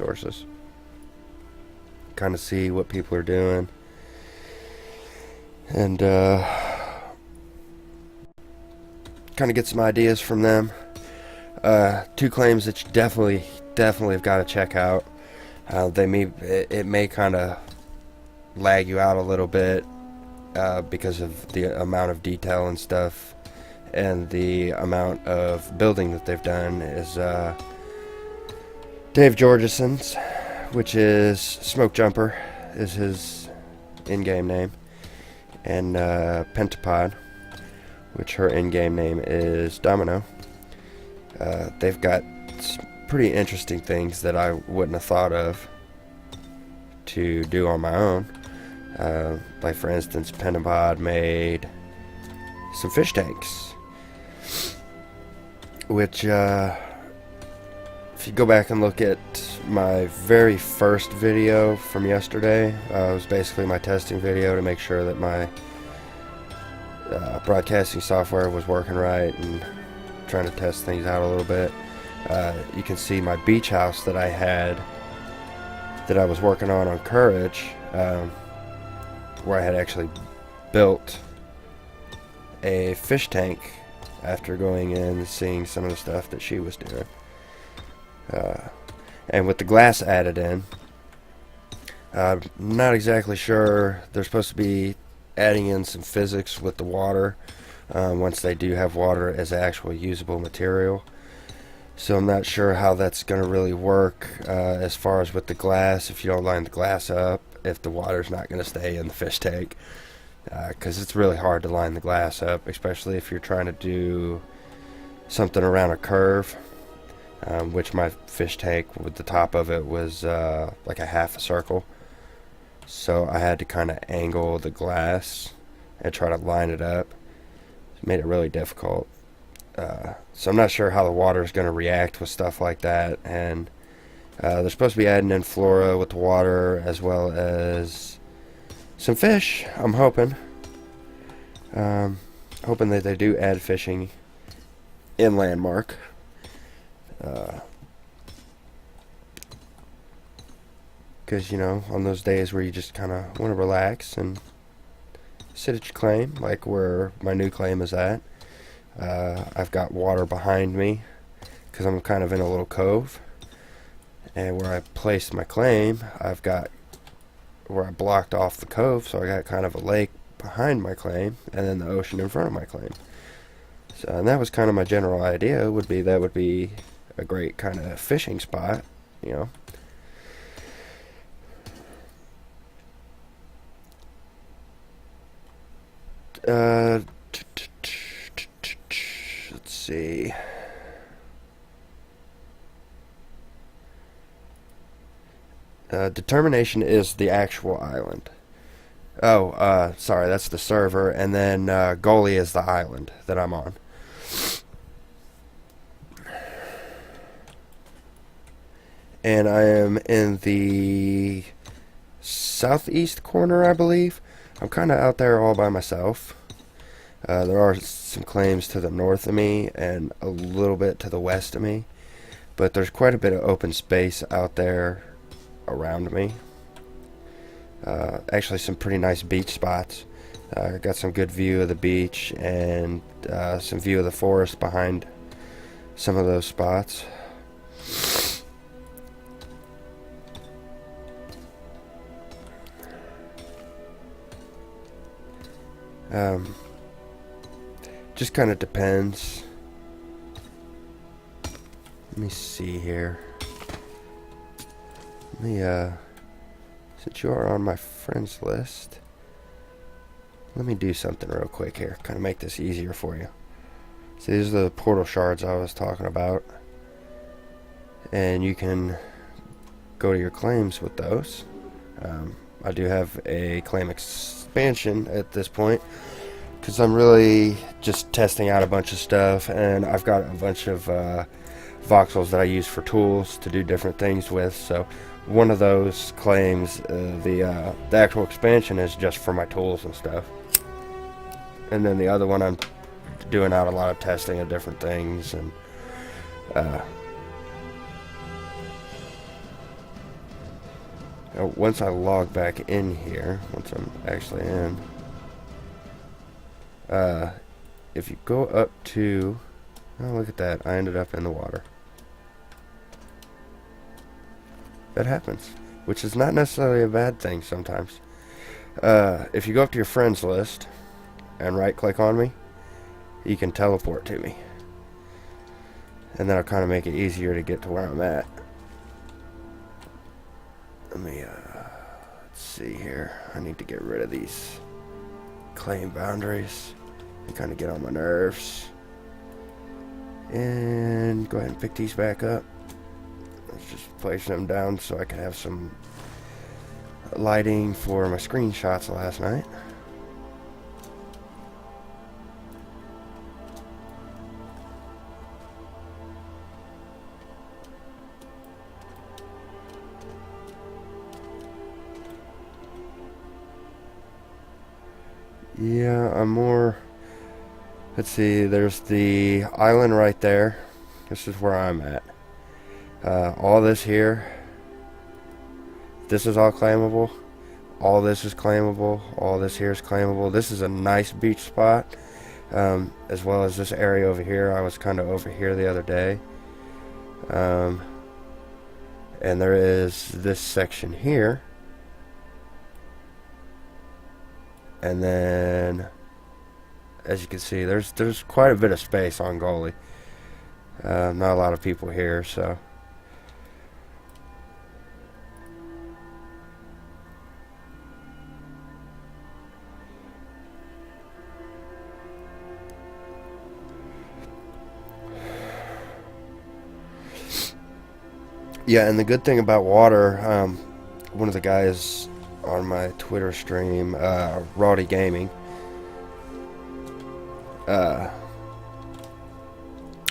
sources. Kind of see what people are doing, and kind of get some ideas from them. Two claims that you definitely have got to check out. It may kind of lag you out a little bit because of the amount of detail and stuff, and the amount of building that they've done. Is Dave Georgeson's, which is Smoke Jumper, is his in-game name, and Pentapod, which her in-game name is Domino. They've got some pretty interesting things that I wouldn't have thought of to do on my own. Like, for instance, Pentapod made some fish tanks, which, if you go back and look at my very first video from yesterday, it was basically my testing video to make sure that my broadcasting software was working right and trying to test things out a little bit. You can see my beach house that I had, that I was working on Courage, where I had actually built a fish tank after going in and seeing some of the stuff that she was doing. And with the glass added in, I'm not exactly sure. They're supposed to be adding in some physics with the water once they do have water as actual usable material. So I'm not sure how that's going to really work as far as with the glass. If you don't line the glass up, if the water's not going to stay in the fish tank, because it's really hard to line the glass up, especially if you're trying to do something around a curve, which my fish tank with the top of it was like a half a circle. So I had to kind of angle the glass and try to line it up. It made it really difficult. So I'm not sure how the water is going to react with stuff like that. And they're supposed to be adding in flora with the water, as well as some fish, I'm hoping. Hoping that they do add fishing in Landmark. Because, you know, on those days where you just kind of want to relax and sit at your claim, like where my new claim is at. I've got water behind me because I'm kind of in a little cove. And where I placed my claim, I've got where I blocked off the cove, so I got kind of a lake behind my claim and then the ocean in front of my claim. So, and that was kind of my general idea, would be that would be a great kind of fishing spot, you know. Let's see. Determination is the actual island. Oh, sorry, that's the server, and then Goalie is the island that I'm on. And I am in the southeast corner, I believe. I'm kind of out there all by myself. There are some claims to the north of me and a little bit to the west of me, but there's quite a bit of open space out there around me. Actually, some pretty nice beach spots. Got some good view of the beach and some view of the forest behind some of those spots. Just kind of depends. Let me see here. Let me, since you are on my friends list, let me do something real quick here. Kind of make this easier for you. So these are the portal shards I was talking about. And you can go to your claims with those. I do have a claim expansion at this point, because I'm really just testing out a bunch of stuff, and I've got a bunch of voxels that I use for tools to do different things with. So one of those claims, the actual expansion, is just for my tools and stuff, and then the other one I'm doing out a lot of testing of different things. And Once I log back in here, once I'm actually in, if you go up to, oh, look at that, I ended up in the water. That happens, which is not necessarily a bad thing sometimes. If you go up to your friends list and right click on me, you can teleport to me, and that'll kind of make it easier to get to where I'm at. Let me let's see here. I need to get rid of these claim boundaries. They kind of get on my nerves. And go ahead and pick these back up. Let's just place them down so I can have some lighting for my screenshots last night. Yeah, I'm more... Let's see, there's the island right there. This is where I'm at. All this here, this is all claimable. All this is claimable. All this here is claimable. This is a nice beach spot, as well as this area over here. I was kind of over here the other day. And there is this section here. And then, as you can see, there's quite a bit of space on Gully. Not a lot of people here, so. Yeah, and the good thing about water, one of the guys on my Twitter stream, Roddy Gaming,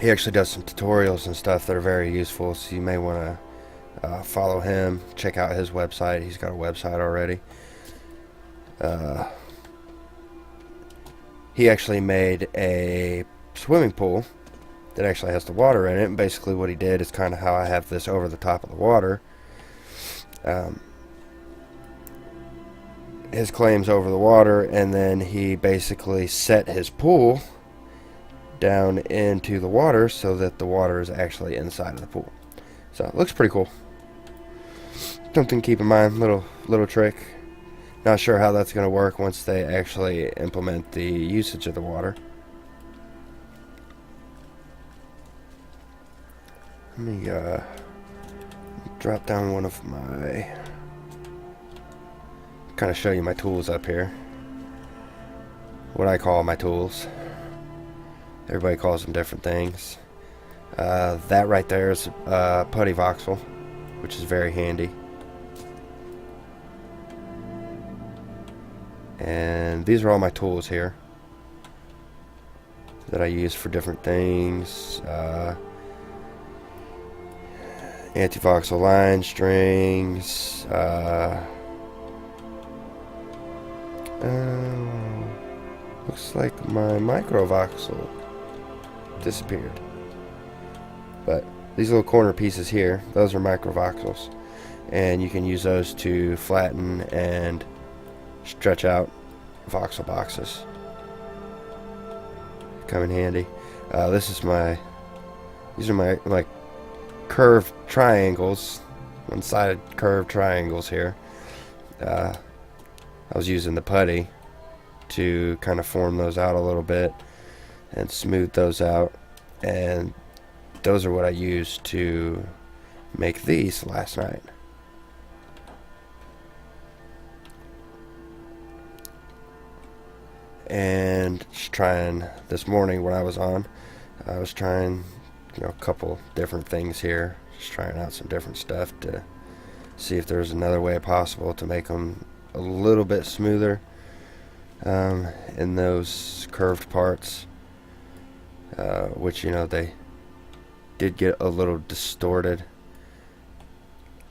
he actually does some tutorials and stuff that are very useful, so you may want to follow him, check out his website. He's got a website already. He actually made a swimming pool that actually has the water in it, and basically what he did is kind of how I have this over the top of the water. His claim's over the water, and then he basically set his pool down into the water so that the water is actually inside of the pool. So it looks pretty cool. Something to keep in mind, little trick. Not sure how that's going to work once they actually implement the usage of the water. Let me drop down one of my, kind of show you my tools up here. What I call my tools. Everybody calls them different things. That right there is putty voxel, which is very handy. And these are all my tools here that I use for different things. Anti-voxel line strings. Looks like my micro voxel disappeared. But these little corner pieces here, those are micro voxels, and you can use those to flatten and stretch out voxel boxes. Come in handy. These are my curved triangles, one-sided curved triangles here. I was using the putty to kind of form those out a little bit and smooth those out, and those are what I used to make these last night. And just trying this morning when I was on, I was trying a couple different things here, just trying out some different stuff to see if there's another way possible to make them a little bit smoother in those curved parts, which they did get a little distorted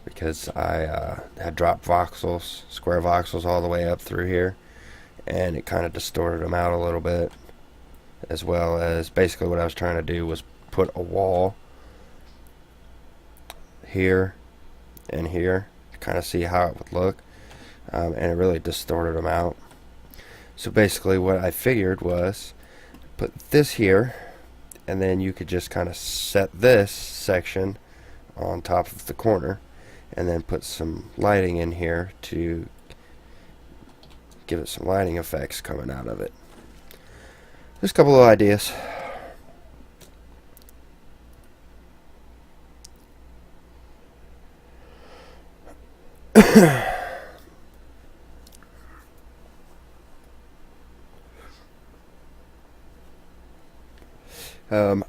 because I had dropped voxels, square voxels all the way up through here, and it kind of distorted them out a little bit, as well as basically what I was trying to do was put a wall here and here to kind of see how it would look, and it really distorted them out. So basically what I figured was put this here, and then you could just kind of set this section on top of the corner, and then put some lighting in here to give it some lighting effects coming out of it. Just a couple of ideas.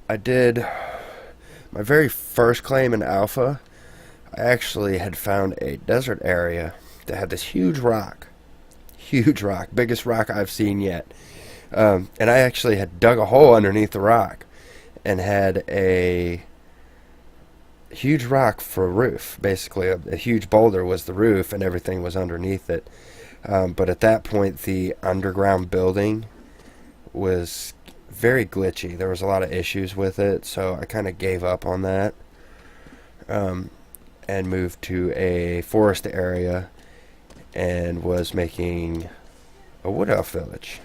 I did my very first claim in alpha. I actually had found a desert area that had this huge rock, biggest rock I've seen yet. And I actually had dug a hole underneath the rock and had a huge rock for a roof. Basically, a huge boulder was the roof, and everything was underneath it. But at that point, the underground building was very glitchy. There was a lot of issues with it, so I kind of gave up on that, and moved to a forest area and was making a wood elf village.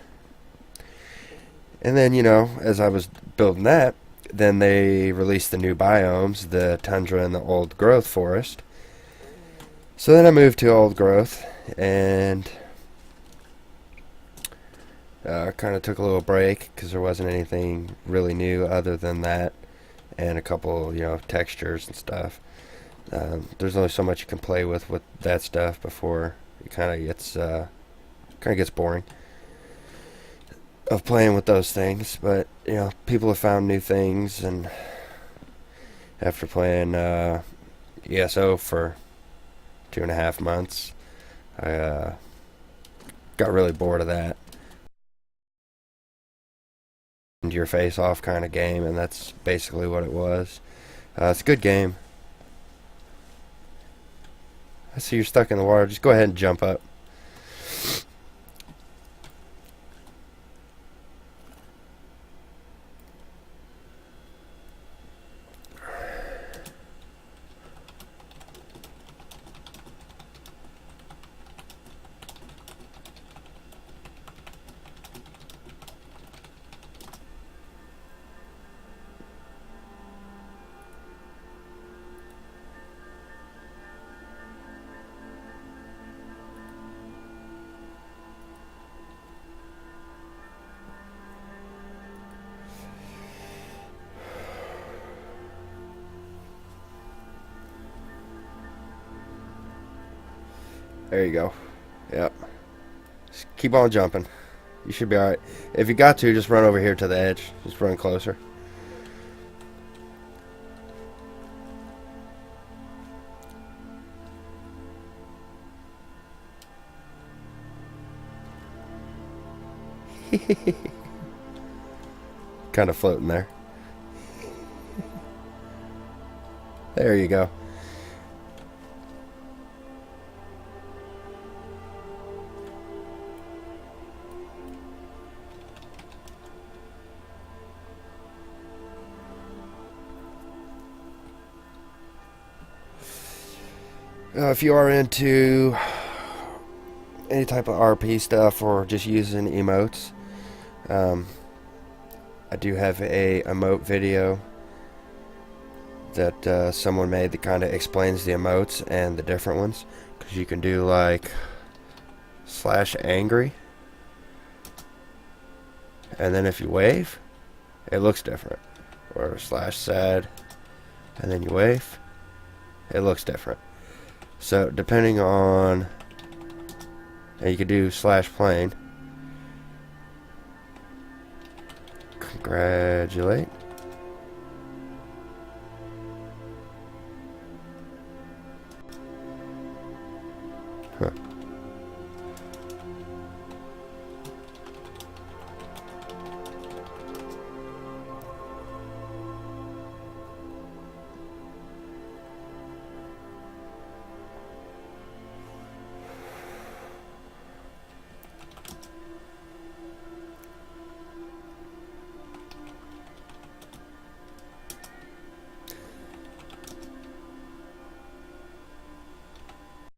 And then, as I was building that, then they released the new biomes, the tundra and the old growth forest. So then I moved to old growth and kind of took a little break because there wasn't anything really new other than that and a couple, textures and stuff. There's only so much you can play with that stuff before it kind of gets boring of playing with those things. But people have found new things, and after playing ESO for 2.5 months, I got really bored of that. Your face off kind of game, and that's basically what it was. It's a good game. I see you're stuck in the water. Just go ahead and jump up. There you go. Yep. Just keep on jumping. You should be alright. If you got to, just run over here to the edge. Just run closer. Kind of floating there. There you go. If you are into any type of RP stuff or just using emotes, I do have a emote video that someone made that kind of explains the emotes and the different ones, because you can do like /angry, and then if you wave, it looks different, or /sad, and then you wave, it looks different. So depending on, and you could do /plain. Congratulate. Huh.